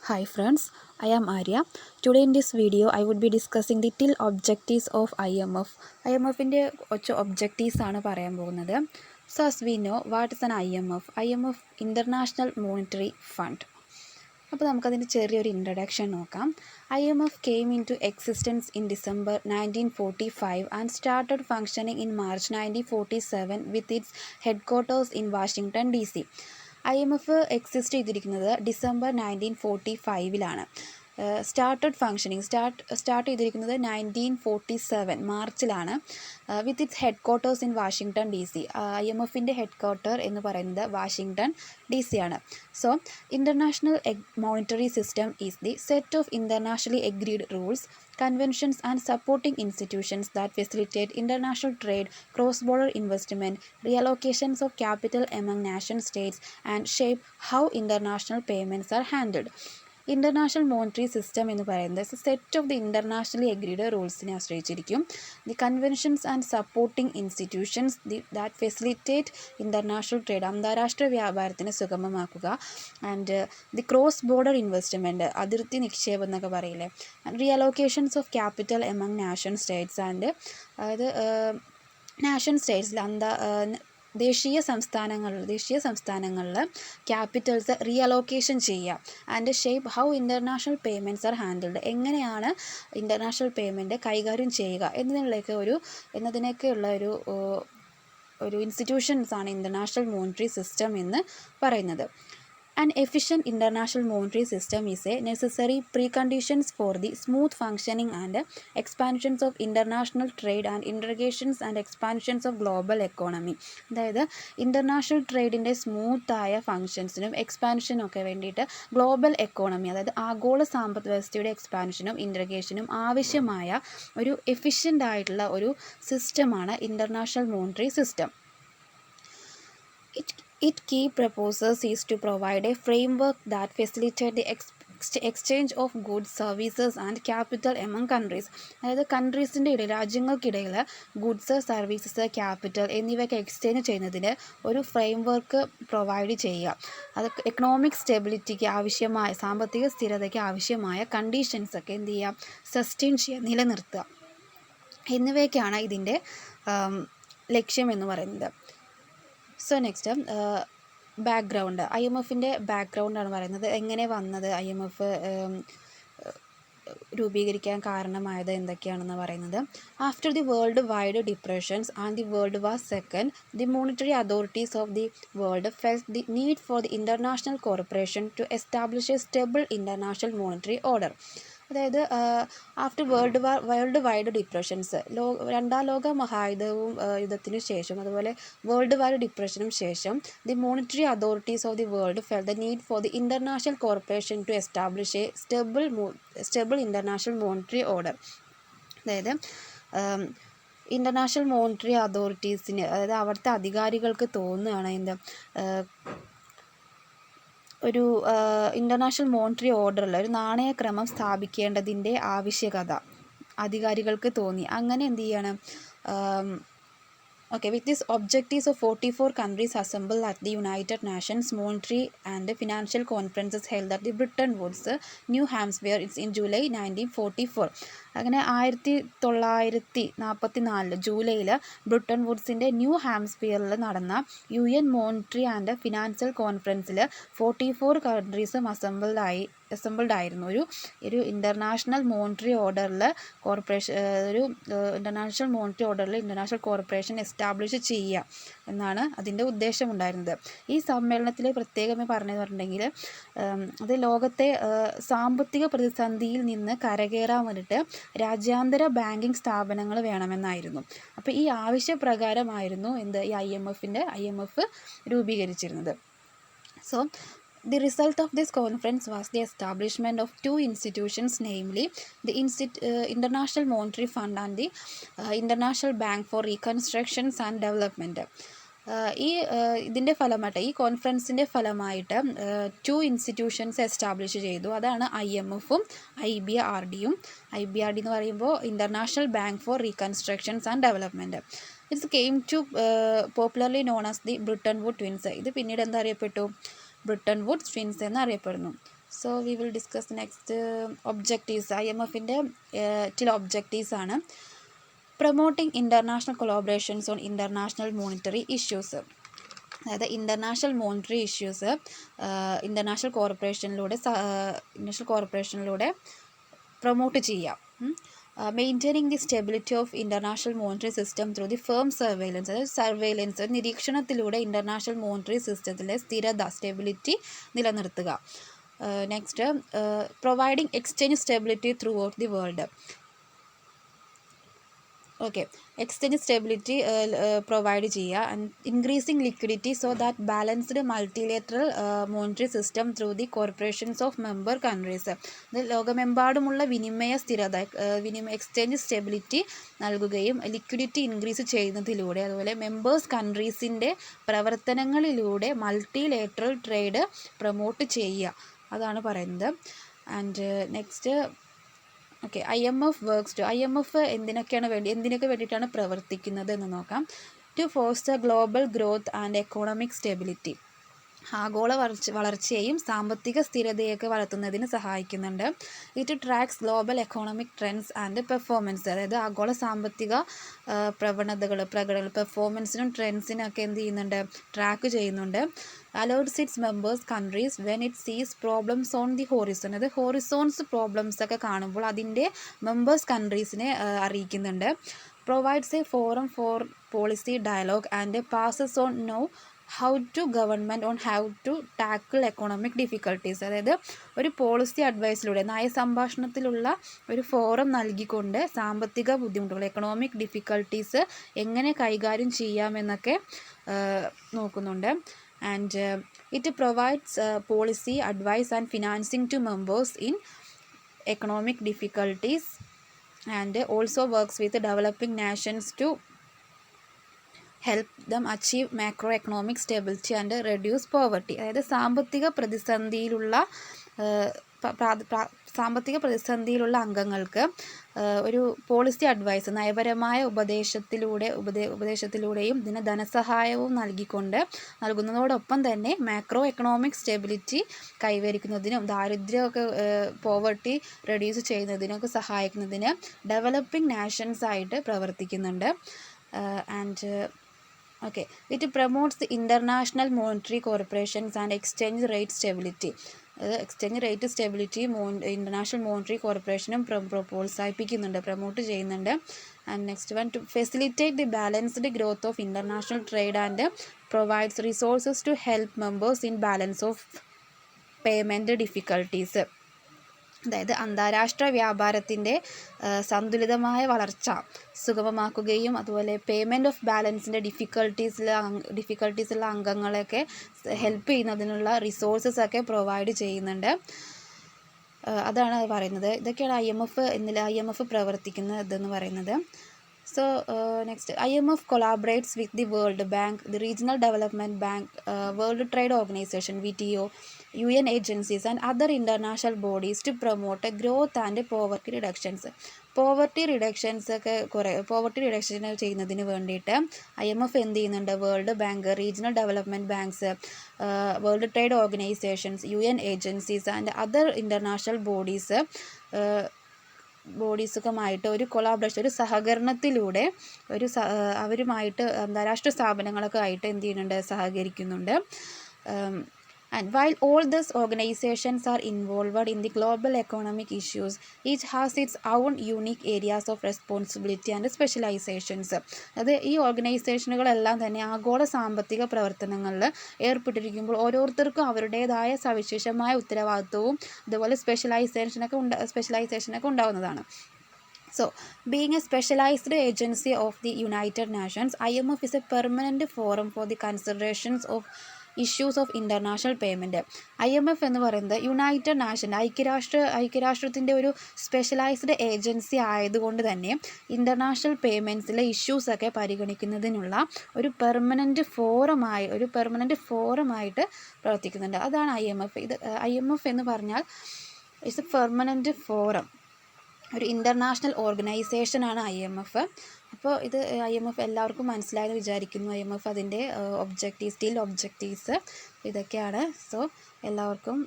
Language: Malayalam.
Hi friends, I am Arya. Today in this video I would be discussing the till objectives of IMF. IMFന്റെ കുറച്ച് ഒബ്ജക്റ്റീവ്സ് ആണ് പറയാൻ പോകുന്നത്. So as we know, what is an IMF? IMF International Monetary Fund. അപ്പോൾ നമുക്കതിൻ്റെ ചെറിയൊരു ഇൻട്രഡക്ഷൻ നോക്കാം. IMF came into existence in December 1945 and started functioning in March 1947 with its headquarters in Washington DC. IMF exist ചെയ്തിരിക്കുന്നത് ഡിസംബർ 1945 സ്റ്റാർട്ട് ചെയ്തിരിക്കുന്നത് 1947 മാർച്ചിലാണ്. With its headquarters in Washington DC. IMFൻ്റെ ഹെഡ് ക്വാർട്ടർ എന്ന് പറയുന്നത് വാഷിങ്ടൺ DC ആണ്. So international monetary system is the set of internationally agreed rules, conventions and supporting institutions that facilitate international trade, cross-border investment, reallocations of capital among nation states and shape how international payments are handled. International monetary system എന്ന് പറയുന്നത് set of the internationally agreed റൂൾസിനെ ആശ്രയിച്ചിരിക്കും. The conventions and supporting institutions that facilitate international trade, അന്താരാഷ്ട്ര വ്യാപാരത്തിന് സുഗമമാക്കുക. And the cross border investment, അതിർത്തി നിക്ഷേപം എന്നൊക്കെ പറയില്ലേ. Reallocations of capital among nation states, and അതായത് നാഷൻ സ്റ്റേറ്റ്സിൽ ദേശീയ സംസ്ഥാനങ്ങളിൽ ക്യാപിറ്റൽസ് റീഅലോക്കേഷൻ ചെയ്യുക. And shape how international payments are handled, എങ്ങനെയാണ് ഇൻ്റർനാഷണൽ പേയ്മെൻറ്റ് കൈകാര്യം ചെയ്യുക എന്നതിനൊക്കെയുള്ള ഒരു ഇൻസ്റ്റിറ്റ്യൂഷൻസാണ് ഇൻ്റർനാഷണൽ മോണിറ്ററി സിസ്റ്റം എന്ന് പറയുന്നത്. An efficient international monetary system is a necessary preconditions for the smooth functioning and expansions of international trade and integrations and expansions of global economy. അതായത് ഇൻ്റർനാഷണൽ ട്രേഡിൻ്റെ സ്മൂത്തായ ഫങ്ഷൻസിനും എക്സ്പാൻഷനും ഒക്കെ വേണ്ടിയിട്ട് ഗ്ലോബൽ എക്കോണമി, അതായത് ആഗോള സമ്പദ് വ്യവസ്ഥയുടെ എക്സ്പാൻഷനും ഇൻ്റഗ്രേഷനും ആവശ്യമായ ഒരു എഫിഷ്യൻ്റ് ആയിട്ടുള്ള ഒരു സിസ്റ്റമാണ് international monetary system. Its key purpose is to provide a framework that facilitates the exchange of goods, services and capital among countries. അതായത് കൺട്രീസിൻ്റെ ഇടയിൽ, രാജ്യങ്ങൾക്കിടയിൽ ഗുഡ്സ്, സർവീസസ്, ക്യാപിറ്റൽ എന്നിവയൊക്കെ എക്സ്ചേഞ്ച് ചെയ്യുന്നതിന് ഒരു ഫ്രെയിംവർക്ക് പ്രൊവൈഡ് ചെയ്യുക. അത് എക്കണോമിക് സ്റ്റെബിലിറ്റിക്ക് ആവശ്യമായ, സാമ്പത്തിക സ്ഥിരതയ്ക്ക് ആവശ്യമായ കണ്ടീഷൻസൊക്കെ എന്ത് ചെയ്യുക, സസ്റ്റെയിൻ ചെയ്യുക, നിലനിർത്തുക എന്നിവയൊക്കെയാണ് ഇതിൻ്റെ ലക്ഷ്യം എന്ന് പറയുന്നത്. സോ നെക്സ്റ്റ് ബാക്ക്ഗ്രൗണ്ട്, IMFൻ്റെ ബാക്ക്ഗ്രൗണ്ടാണ് പറയുന്നത്. എങ്ങനെ വന്നത്, IMF രൂപീകരിക്കാൻ കാരണമായത് എന്തൊക്കെയാണെന്ന് പറയുന്നത്. After the world wide depressions and the world war second, the monetary authorities of the world felt the need for the international corporation to establish a stable international monetary order. അതായത് ആഫ്റ്റർ വേൾഡ് വൈഡ് ഡിപ്രഷൻസ്, രണ്ടാം ലോക യുദ്ധത്തിനു ശേഷം, അതുപോലെ വേൾഡ് വൈഡ് ഡിപ്രഷനും ശേഷം, the monetary authorities of the world felt the need for the international corporation to establish a stable international monetary order. അതായത് ഇൻ്റർനാഷണൽ മോണിറ്ററി അതോറിറ്റീസിന്, അതായത് അവിടുത്തെ അധികാരികൾക്ക് തോന്നുകയാണ് ഒരു ഇൻ്റർനാഷണൽ മോണിറ്ററി ഓർഡറിൽ ഒരു നാണയക്രമം സ്ഥാപിക്കേണ്ടതിൻ്റെ ആവശ്യകത അധികാരികൾക്ക് തോന്നി. അങ്ങനെ എന്ത് ചെയ്യണം, with these objectives of 44 countries assembled at the United Nations Monetary and Financial Conferences held at the Bretton Woods, New Hampshire in July 1944. അങ്ങനെ 1944 ജൂലൈയിൽ ബ്രിട്ടൻ വുഡ്സിൻ്റെ ന്യൂ ഹാംസ്പിയറിൽ നടന്ന UN മോണിറ്ററി ആൻഡ് ഫിനാൻഷ്യൽ കോൺഫറൻസിൽ 44 കൺട്രീസും അസംബിൾഡ് ആയിരുന്നു. ഒരു ഇൻ്റർനാഷണൽ മോണിറ്ററി ഓർഡറിൽ ഇൻ്റർനാഷണൽ കോർപ്പറേഷൻ എസ്റ്റാബ്ലിഷ് ചെയ്യുക എന്നാണ് അതിൻ്റെ ഉദ്ദേശമുണ്ടായിരുന്നത്. ഈ സമ്മേളനത്തിൽ പ്രത്യേകമായി പറഞ്ഞിട്ടുണ്ടെങ്കിൽ അത് ലോകത്തെ സാമ്പത്തിക പ്രതിസന്ധിയിൽ നിന്ന് കരകയറാൻ വേണ്ടിയിട്ട് രാജ്യാന്തര ബാങ്കിങ് സ്ഥാപനങ്ങൾ വേണമെന്നായിരുന്നു. അപ്പോൾ ഈ ആവശ്യപ്രകാരമായിരുന്നു ഈ IMF രൂപീകരിച്ചിരുന്നത്. So the result of this conference was the establishment of two institutions, namely the International Monetary Fund and the International Bank for Reconstruction and Development. ഇതിൻ്റെ ഫലമായിട്ട്, ഈ കോൺഫറൻസിൻ്റെ ഫലമായിട്ട് 2 ഇൻസ്റ്റിറ്റ്യൂഷൻസ് എസ്റ്റാബ്ലിഷ് ചെയ്തു. അതാണ് IMFും IBRDയും. IBRD എന്ന് പറയുമ്പോൾ international bank for reconstructions and development. It's came to popularly known as the Bretton Wood twins. ഇത് പിന്നീട് എന്താ അറിയപ്പെട്ടു, ബ്രിട്ടൺ വുഡ്സ് ട്വിൻസ് എന്നറിയപ്പെടുന്നു. So we will discuss next objectives. IMFൻ്റെ ചില ഒബ്ജക്റ്റീവ്സ് ആണ്. Promoting international collaborations on international monetary issues. അതായത് ഇൻ്റർനാഷണൽ മോണിറ്ററി ഇഷ്യൂസ് ഇൻ്റർനാഷണൽ കോർപ്പറേഷനിലൂടെ പ്രൊമോട്ട് ചെയ്യാം. Maintaining the stability of international monetary system through the firm surveillance. അതായത് സർവൈലൻസ്, നിരീക്ഷണത്തിലൂടെ ഇൻ്റർനാഷണൽ മോണിറ്ററി സിസ്റ്റത്തിലെ സ്ഥിരത, സ്റ്റെബിലിറ്റി നിലനിർത്തുക. Next, providing exchange stability throughout the world. Okay, exchange stability provide ചെയ്യുക. And increasing liquidity so that balanced multilateral monetary system through the corporations of member countries. ഇത് ലോകമെമ്പാടുമുള്ള വിനിമയ സ്ഥിരത, എക്സ്ചേഞ്ച് സ്റ്റെബിലിറ്റി നൽകുകയും ലിക്വിഡിറ്റി ഇൻക്രീസ് ചെയ്യുന്നതിലൂടെ, അതുപോലെ മെമ്പേഴ്സ് കൺട്രീസിൻ്റെ പ്രവർത്തനങ്ങളിലൂടെ മൾട്ടിലേറ്ററൽ ട്രേഡ് പ്രൊമോട്ട് ചെയ്യുക, അതാണ് പറയുന്നത്. And next, okay, IMF works to. IMF എന്തിനൊക്കെ വേണ്ടിയിട്ടാണ് പ്രവർത്തിക്കുന്നത് എന്ന് നോക്കാം. To foster global growth and economic stability. ആഗോള വളർച്ചയെയും സാമ്പത്തിക സ്ഥിരതയൊക്കെ വളർത്തുന്നതിന് സഹായിക്കുന്നുണ്ട്. It tracks global economic trends and performance. അതായത് ആഗോള സാമ്പത്തിക പ്രവണതകൾ, പെർഫോമൻസിനും ട്രെൻഡ്സിനൊക്കെ എന്ത് ചെയ്യുന്നുണ്ട്, ട്രാക്ക് ചെയ്യുന്നുണ്ട്. Alerts its members countries when it sees problems on the horizon. അതായത് ഹോറിസോൺസ് പ്രോബ്ലംസ് ഒക്കെ കാണുമ്പോൾ അതിൻ്റെ മെമ്പേഴ്സ് കൺട്രീസിനെ അറിയിക്കുന്നുണ്ട്. Provides a forum for policy dialogue and passes on how to government on how to tackle economic difficulties. അതായത് ഒരു പോളിസി അഡ്വൈസിലൂടെ, നയസംഭാഷണത്തിലുള്ള ഒരു ഫോറം നൽകിക്കൊണ്ട് സാമ്പത്തിക ബുദ്ധിമുട്ടുകൾ, എക്കണോമിക് ഡിഫിക്കൽട്ടീസ് എങ്ങനെ കൈകാര്യം ചെയ്യാമെന്നൊക്കെ നോക്കുന്നുണ്ട്. And it provides policy advice and financing to members in economic difficulties and also works with developing nations to help them achieve macro economic stability and reduce poverty. അതായത് സാമ്പത്തിക പ്രതിസന്ധിയിലുള്ള അംഗങ്ങൾക്ക് ഒരു പോളിസി അഡ്വൈസ്, നയപരമായ ഉപദേശത്തിലൂടെയും ഇതിന് ധനസഹായവും നൽകുന്നതോടൊപ്പം തന്നെ മാക്രോ എക്കണോമിക് സ്റ്റെബിലിറ്റി കൈവരിക്കുന്നതിനും ദാരിദ്ര്യമൊക്കെ, പോവർട്ടി റെഡ്യൂസ് ചെയ്യുന്നതിനൊക്കെ സഹായിക്കുന്നതിന് ഡെവലപ്പിംഗ് നാഷൻസ് ആയിട്ട് പ്രവർത്തിക്കുന്നുണ്ട്. And okay, it promotes the international monetary corporations and exchange rate stability. Exchange rate stability international monetary കോർപ്പറേഷനും പ്രോത്സാഹിപ്പിക്കുന്നുണ്ട്, പ്രൊമോട്ട് ചെയ്യുന്നുണ്ട്. And next one, to facilitate the balanced growth of international trade and provides resources to help members in balance of payment difficulties. അതായത് അന്താരാഷ്ട്ര വ്യാപാരത്തിൻ്റെ സന്തുലിതമായ വളർച്ച സുഗമമാക്കുകയും അതുപോലെ പേയ്മെൻറ്റ് ഓഫ് ബാലൻസിൻ്റെ ഡിഫിക്കൽട്ടീസുള്ള അംഗങ്ങളെയൊക്കെ ഹെൽപ്പ് ചെയ്യുന്നതിനുള്ള റിസോഴ്സസൊക്കെ പ്രൊവൈഡ് ചെയ്യുന്നുണ്ട്. അതാണ് പറയുന്നത്. ഇതൊക്കെയാണ് IMF പ്രവർത്തിക്കുന്നതെന്ന് പറയുന്നത്. So next, IMF collaborates with the World Bank, the Regional Development Bank, World Trade Organization (WTO), UN agencies and other international bodies to promote growth and poverty reductions. Poverty reduction ചെയ്യുന്നതിന് വേണ്ടിയിട്ട് IMF എന്ത് ചെയ്യുന്നുണ്ട്, world bank, regional development banks, world trade organisations, UN agencies and other international ബോഡീസുമായിട്ട് ഒരു കൊളാബറേഷൻ, ഒരു സഹകരണത്തിലൂടെ അവരുമായിട്ട് അന്താരാഷ്ട്ര സ്ഥാപനങ്ങളൊക്കെ ആയിട്ട് എന്ത് ചെയ്യുന്നുണ്ട്, സഹകരിക്കുന്നുണ്ട്. And while all these organizations are involved in the global economic issues, each has its own unique areas of responsibility and specializations. അത് ഈ ഓർഗനൈസേഷനുകളെല്ലാം തന്നെ ആഗോള സാമ്പത്തിക പ്രവർത്തനങ്ങളിൽ ഏർപ്പെട്ടിരിക്കുമ്പോൾ ഓരോരുത്തർക്കും അവരുടേതായ സവിശേഷമായ ഉത്തരവാദിത്വവും അതുപോലെ സ്പെഷ്യലൈസേഷനൊക്കെ ഉണ്ടാകുന്നതാണ്. So, being a specialized agency of the United Nations, IMF is a permanent forum for the considerations of issues of international payment. IMF എന്ന് പറയുന്നത് യുണൈറ്റഡ് നാഷൻ, ഐക്യരാഷ്ട്രത്തിൻ്റെ ഒരു സ്പെഷ്യലൈസ്ഡ് ഏജൻസി ആയതുകൊണ്ട് തന്നെ ഇൻ്റർനാഷണൽ പേയ്മെൻറ്റ്സിലെ ഇഷ്യൂസൊക്കെ പരിഗണിക്കുന്നതിനുള്ള ഒരു പെർമനൻറ്റ് ഫോറമായിട്ട് പ്രവർത്തിക്കുന്നുണ്ട്. അതാണ് IMF. IMF എന്ന് പറഞ്ഞാൽ ഇറ്റ്സ് എ പെർമനൻറ്റ് ഫോറം, ഒരു ഇൻ്റർനാഷണൽ ഓർഗനൈസേഷനാണ് IMF. അപ്പോൾ ഇത് IMF എല്ലാവർക്കും മനസ്സിലായെന്ന് വിചാരിക്കുന്നു. IMF അതിൻ്റെ ഒബ്ജക്റ്റീവ്സ് ഇതൊക്കെയാണ്. സോ എല്ലാവർക്കും